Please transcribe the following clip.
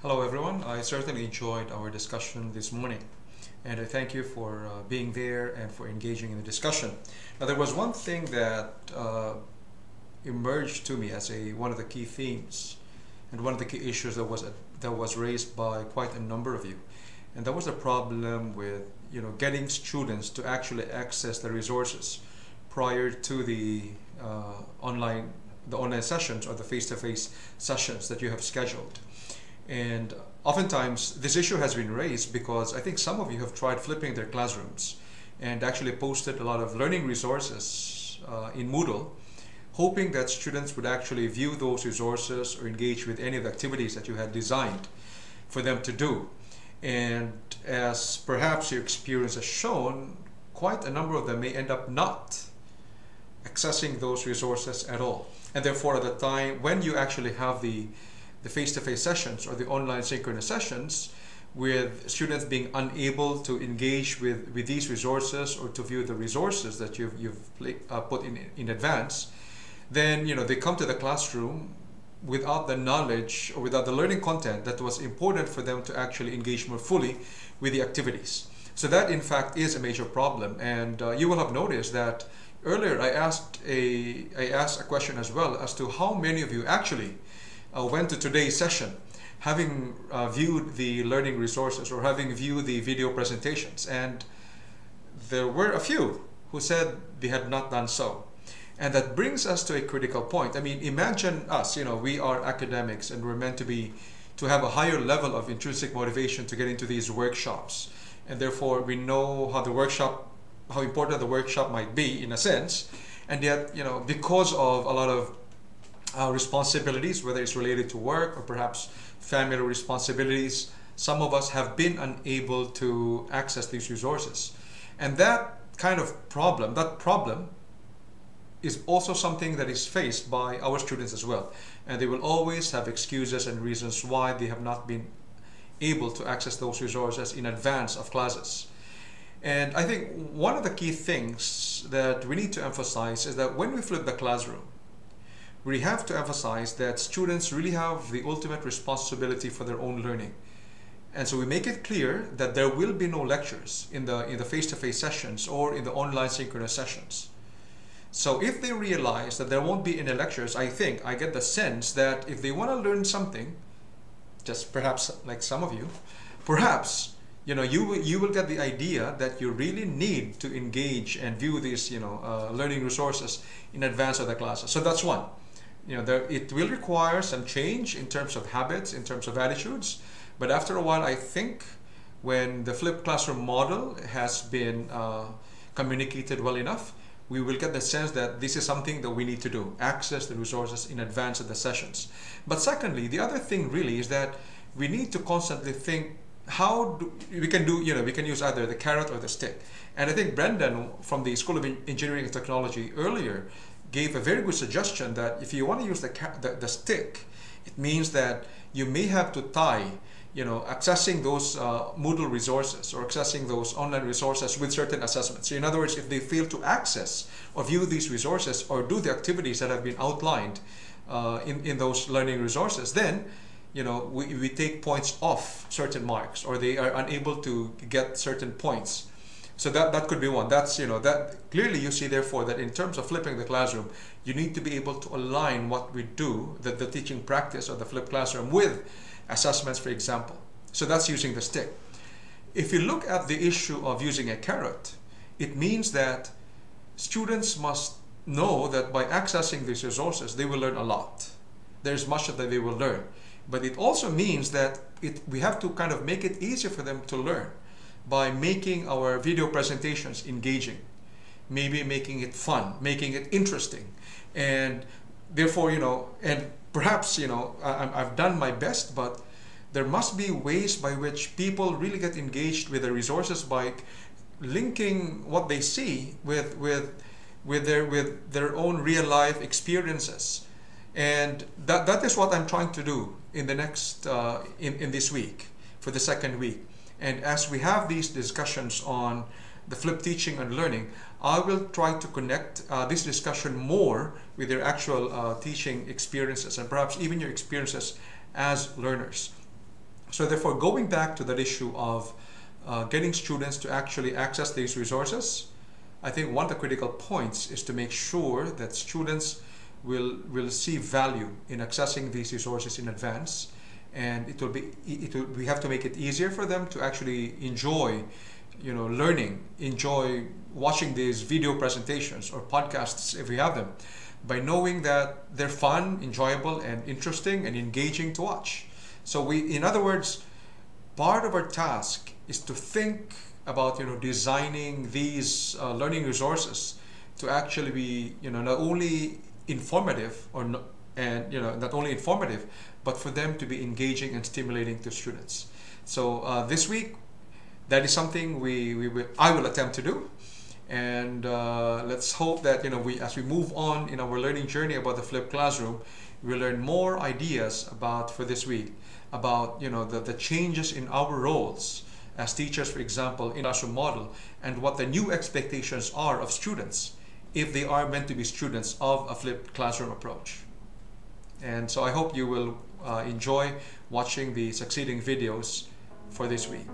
Hello everyone, I certainly enjoyed our discussion this morning and I thank you for being there and for engaging in the discussion. Now there was one thing that emerged to me as one of the key themes and one of the key issues that was raised by quite a number of you, and that was the problem with getting students to actually access the resources prior to the online sessions or the face-to-face sessions that you have scheduled. And oftentimes this issue has been raised because I think some of you have tried flipping their classrooms and actually posted a lot of learning resources in Moodle, hoping that students would actually view those resources or engage with any of the activities that you had designed for them to do. And as perhaps your experience has shown, quite a number of them may end up not accessing those resources at all. And therefore, at the time when you actually have the face-to-face sessions or the online synchronous sessions, with students being unable to engage with these resources or to view the resources that you've put in advance, then they come to the classroom without the knowledge or without the learning content that was important for them to actually engage more fully with the activities. So that in fact is a major problem, and you will have noticed that earlier I asked a question as well as to how many of you actually went to today's session having viewed the learning resources or having viewed the video presentations, and there were a few who said they had not done so. And that brings us to a critical point. I mean, imagine us, we are academics and we're meant to have a higher level of intrinsic motivation to get into these workshops, and therefore we know how important the workshop might be in a sense, and yet because of a lot of responsibilities, whether it's related to work or perhaps family responsibilities, some of us have been unable to access these resources. And that problem is also something that is faced by our students as well. And they will always have excuses and reasons why they have not been able to access those resources in advance of classes. And I think one of the key things that we need to emphasize is that when we flip the classroom, we have to emphasize that students really have the ultimate responsibility for their own learning. And so we make it clear that there will be no lectures in the face-to-face sessions or in the online synchronous sessions. So if they realize that there won't be any lectures, I get the sense that if they want to learn something, just perhaps like some of you, perhaps you will get the idea that you really need to engage and view these learning resources in advance of the classes. So that's one. It will require some change in terms of habits, in terms of attitudes, but after a while I think when the flipped classroom model has been communicated well enough, we will get the sense that this is something that we need to do, access the resources in advance of the sessions. But secondly, the other thing really is that we need to constantly think we can use either the carrot or the stick. And I think Brendan from the School of Engineering and Technology earlier gave a very good suggestion that if you want to use the stick, it means that you may have to tie accessing those Moodle resources or accessing those online resources with certain assessments. So in other words, if they fail to access or view these resources or do the activities that have been outlined in those learning resources, then we take points off certain marks, or they are unable to get certain points. So that could be one. That's that clearly you see therefore that in terms of flipping the classroom, you need to be able to align what we do, the teaching practice of the flipped classroom, with assessments, for example. So that's using the stick. If you look at the issue of using a carrot, it means that students must know that by accessing these resources, they will learn a lot. There's much that they will learn. But it also means that we have to kind of make it easier for them to learn by making our video presentations engaging, maybe making it fun, making it interesting. And therefore, and perhaps, I've done my best, but there must be ways by which people really get engaged with the resources by linking what they see with their own real life experiences. And that is what I'm trying to do in the next, in this week, for the second week. And as we have these discussions on the flipped teaching and learning, I will try to connect this discussion more with your actual teaching experiences and perhaps even your experiences as learners. So therefore, going back to that issue of getting students to actually access these resources, I think one of the critical points is to make sure that students will see value in accessing these resources in advance, and we have to make it easier for them to actually enjoy, learning, enjoy watching these video presentations or podcasts if we have them, by knowing that they're fun, enjoyable, and interesting and engaging to watch. So in other words, part of our task is to think about designing these learning resources to actually be not only informative not only informative, but for them to be engaging and stimulating to students. So this week, that is something I will attempt to do, and let's hope that as we move on in our learning journey about the flipped classroom, we'll learn more ideas for this week about the changes in our roles as teachers, for example, in classroom model, and what the new expectations are of students if they are meant to be students of a flipped classroom approach. And so I hope you will enjoy watching the succeeding videos for this week.